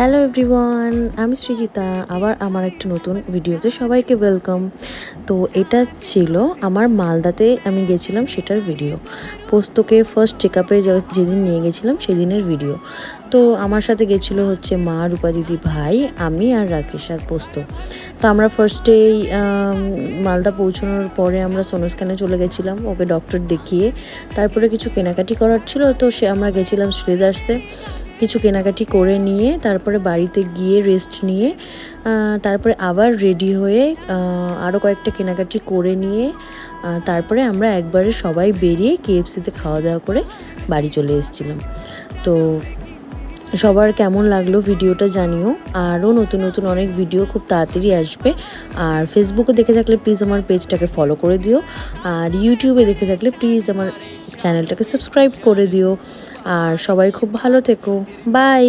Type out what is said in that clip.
Hello everyone, আমি সৃজিতা। আবার আমার একটা নতুন ভিডিওতে সবাইকে ওয়েলকাম। তো এটা ছিল আমার মালদাতে আমি গেছিলাম সেটার ভিডিও। পোস্তকে ফার্স্ট চেক আপে যেদিন নিয়ে গেছিলাম সেদিনের ভিডিও। তো আমার সাথে গেছিলো হচ্ছে মা, রূপা দিদি, ভাই, আমি আর রাকেশ আর পোস্ত। তো আমরা ফার্স্টেই মালদা পৌঁছানোর পরে আমরা সোনোস্ক্যানে চলে গেছিলাম ওকে ডক্টর দেখিয়ে। তারপরে কিছু কেনাকাটি করার ছিল, তো আমরা গেছিলাম শ্রীদার্সে। কিছু কেনাকাটি করে নিয়ে তারপরে বাড়িতে গিয়ে রেস্ট নিয়ে তারপরে আবার রেডি হয়ে আরও কয়েকটা কেনাকাটি করে নিয়ে তারপরে আমরা একবারে সবাই বেরিয়ে কেএফসিতে খাওয়া দাওয়া করে বাড়ি চলে এসেছিলাম। তো সবার কেমন লাগলো ভিডিওটা জানিও। আরও নতুন নতুন অনেক ভিডিও খুব তাড়াতাড়ি আসবে। আর ফেসবুকে দেখে থাকলে প্লিজ আমার পেজটাকে ফলো করে দিও, আর ইউটিউবে দেখে থাকলে প্লিজ আমার চ্যানেলটাকে সাবস্ক্রাইব করে দিও। আর সবাই খুব ভালো থেকো। বাই।